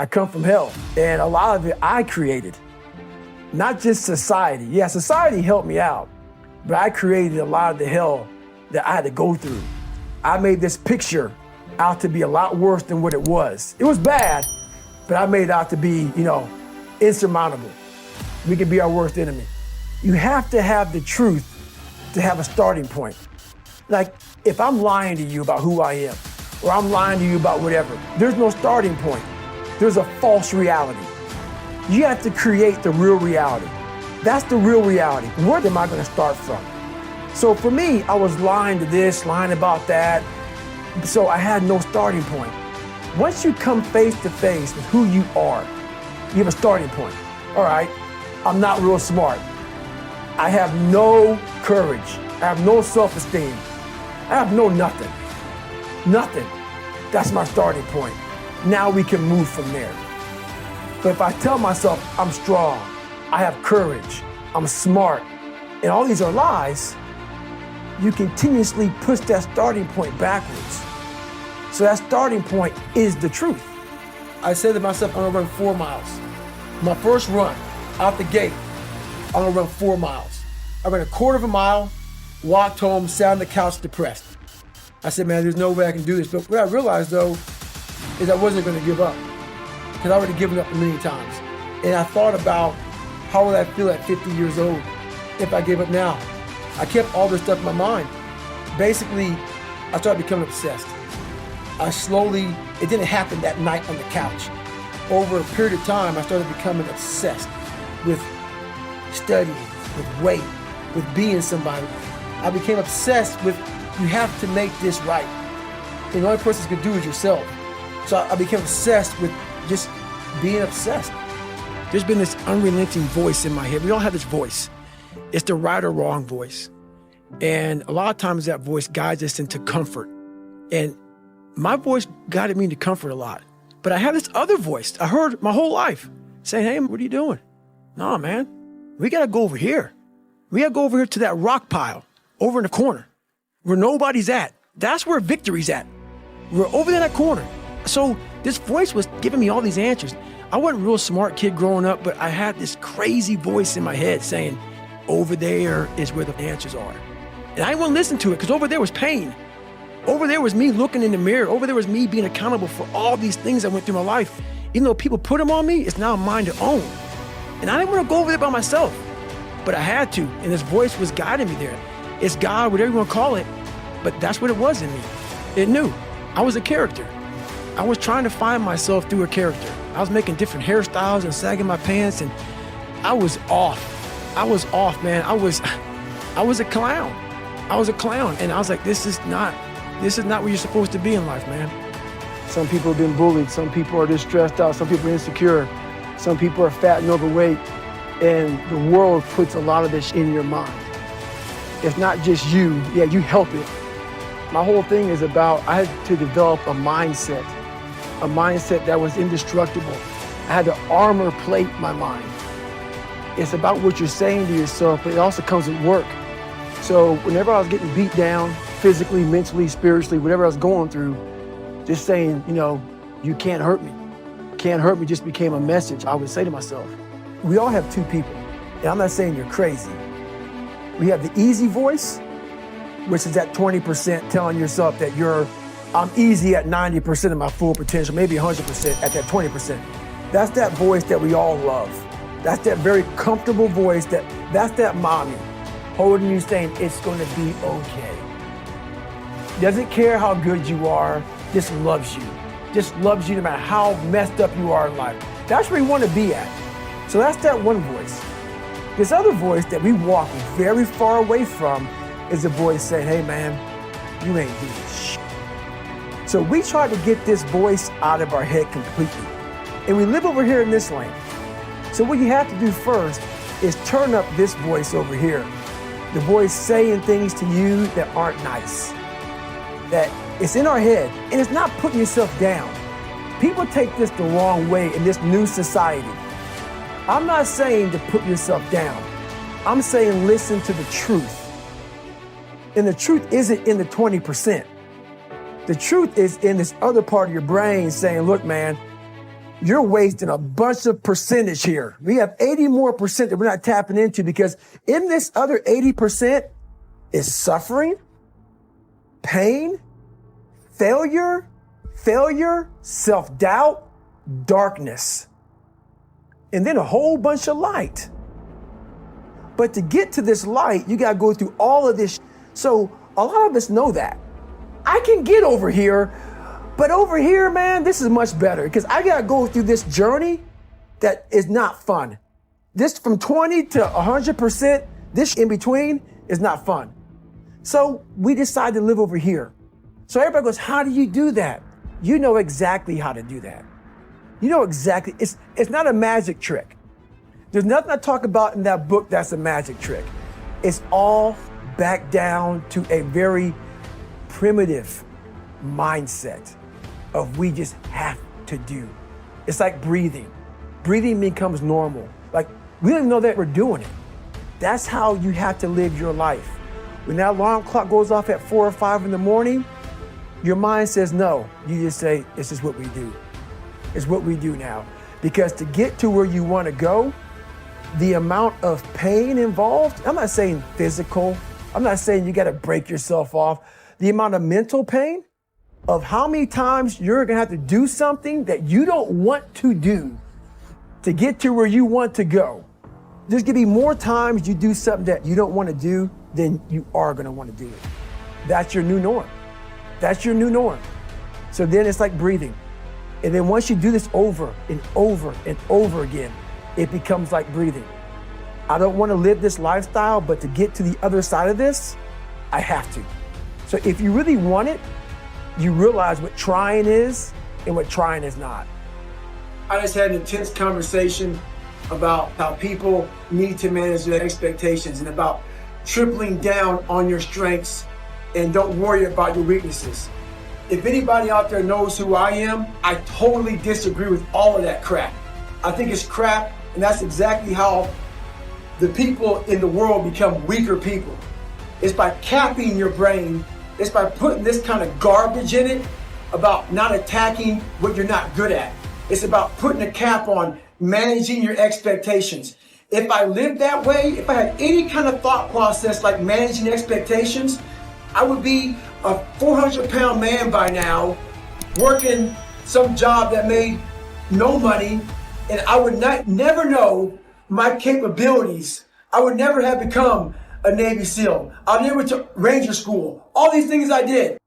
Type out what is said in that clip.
I come from hell, and a lot of it I created, not just society. Yeah, society helped me out, but I created a lot of the hell that I had to go through. I made this picture out to be a lot worse than what it was. It was bad, but I made it out to be, insurmountable. We could be our worst enemy. You have to have the truth to have a starting point. Like, if I'm lying to you about who I am, or I'm lying to you about whatever, there's no starting point. There's a false reality. You have to create the real reality. That's the real reality. Where am I gonna start from? So for me, I was lying to this, lying about that, so I had no starting point. Once you come face to face with who you are, you have a starting point. All right, I'm not real smart. I have no courage. I have no self-esteem. I have no nothing. Nothing. That's my starting point. Now we can move from there. But if I tell myself I'm strong, I have courage, I'm smart, and all these are lies, you continuously push that starting point backwards. So that starting point is the truth. I said to myself, I'm gonna run 4 miles. My first run, out the gate, I'm gonna run 4 miles. I ran a quarter of a mile, walked home, sat on the couch depressed. I said, man, there's no way I can do this. But what I realized though, is I wasn't gonna give up, because I already given up a million times. And I thought about how would I feel at 50 years old if I gave up now. I kept all this stuff in my mind. Basically, I started becoming obsessed. It didn't happen that night on the couch. Over a period of time, I started becoming obsessed with studying, with weight, with being somebody. I became obsessed with, you have to make this right. And the only person who can do it is yourself. So I became obsessed with just being obsessed. There's been this unrelenting voice in my head. We all have this voice. It's the right or wrong voice. And a lot of times that voice guides us into comfort. And my voice guided me into comfort a lot. But I have this other voice I heard my whole life saying, hey, what are you doing? No, man, we gotta go over here. We gotta go over here to that rock pile over in the corner where nobody's at. That's where victory's at. We're over there in that corner. So this voice was giving me all these answers. I wasn't a real smart kid growing up, but I had this crazy voice in my head saying, over there is where the answers are. And I didn't want to listen to it because over there was pain. Over there was me looking in the mirror. Over there was me being accountable for all these things I went through my life. Even though people put them on me, it's now mine to own. And I didn't want to go over there by myself, but I had to. And this voice was guiding me there. It's God, whatever you want to call it, but that's what it was in me. It knew. I was a character. I was trying to find myself through a character. I was making different hairstyles and sagging my pants, and I was off. I was off, man. I was a clown. I was a clown. And I was like, this is not where you're supposed to be in life, man. Some people have been bullied. Some people are just stressed out. Some people are insecure. Some people are fat and overweight. And the world puts a lot of this in your mind. It's not just you. Yeah, you help it. My whole thing is about, I had to develop a mindset that was indestructible. I had to armor plate my mind. It's about what you're saying to yourself, but it also comes with work. So whenever I was getting beat down, physically, mentally, spiritually, whatever I was going through, just saying, you can't hurt me. Can't hurt me just became a message I would say to myself. We all have two people, and I'm not saying you're crazy. We have the easy voice, which is that 20% telling yourself that I'm easy at 90% of my full potential, maybe 100% at that 20%. That's that voice that we all love. That's that very comfortable voice that's that mommy holding you saying it's gonna be okay. Doesn't care how good you are, just loves you. Just loves you no matter how messed up you are in life. That's where you wanna be at. So that's that one voice. This other voice that we walk very far away from is a voice saying, hey man, you ain't doing shit. So we try to get this voice out of our head completely. And we live over here in this lane. So what you have to do first is turn up this voice over here. The voice saying things to you that aren't nice. That it's in our head, and it's not putting yourself down. People take this the wrong way in this new society. I'm not saying to put yourself down. I'm saying listen to the truth. And the truth isn't in the 20%. The truth is in this other part of your brain saying, look, man, you're wasting a bunch of percentage here. We have 80 more percent that we're not tapping into, because in this other 80% is suffering, pain, failure, self-doubt, darkness, and then a whole bunch of light. But to get to this light, you gotta go through all of this. So a lot of us know that. I can get over here, but over here, man, this is much better, because I gotta go through this journey that is not fun. This from 20 to 100%, this in between is not fun. So we decide to live over here. So everybody goes, how do you do that? You know exactly how to do that. You know exactly, it's not a magic trick. There's nothing I talk about in that book that's a magic trick. It's all back down to a very primitive mindset of we just have to do. It's like breathing. Breathing becomes normal. Like, we don't even know that we're doing it. That's how you have to live your life. When that alarm clock goes off at 4 or 5 in the morning, your mind says no. You just say, this is what we do. It's what we do now. Because to get to where you want to go, the amount of pain involved, I'm not saying physical, I'm not saying you got to break yourself off. The amount of mental pain of how many times you're going to have to do something that you don't want to do to get to where you want to go. There's going to be more times you do something that you don't want to do than you are going to want to do it. That's your new norm. That's your new norm. So then it's like breathing. And then once you do this over and over and over again, it becomes like breathing. I don't want to live this lifestyle, but to get to the other side of this, I have to. So if you really want it, you realize what trying is and what trying is not. I just had an intense conversation about how people need to manage their expectations and about tripling down on your strengths and don't worry about your weaknesses. If anybody out there knows who I am, I totally disagree with all of that crap. I think it's crap, and that's exactly how the people in the world become weaker people. It's by capping your brain. It's by putting this kind of garbage in it about not attacking what you're not good at. It's about putting a cap on managing your expectations. If I lived that way, if I had any kind of thought process like managing expectations, I would be a 400-pound man by now, working some job that made no money, and I would never know my capabilities. I would never have become a Navy SEAL. I never took Ranger School. All these things I did.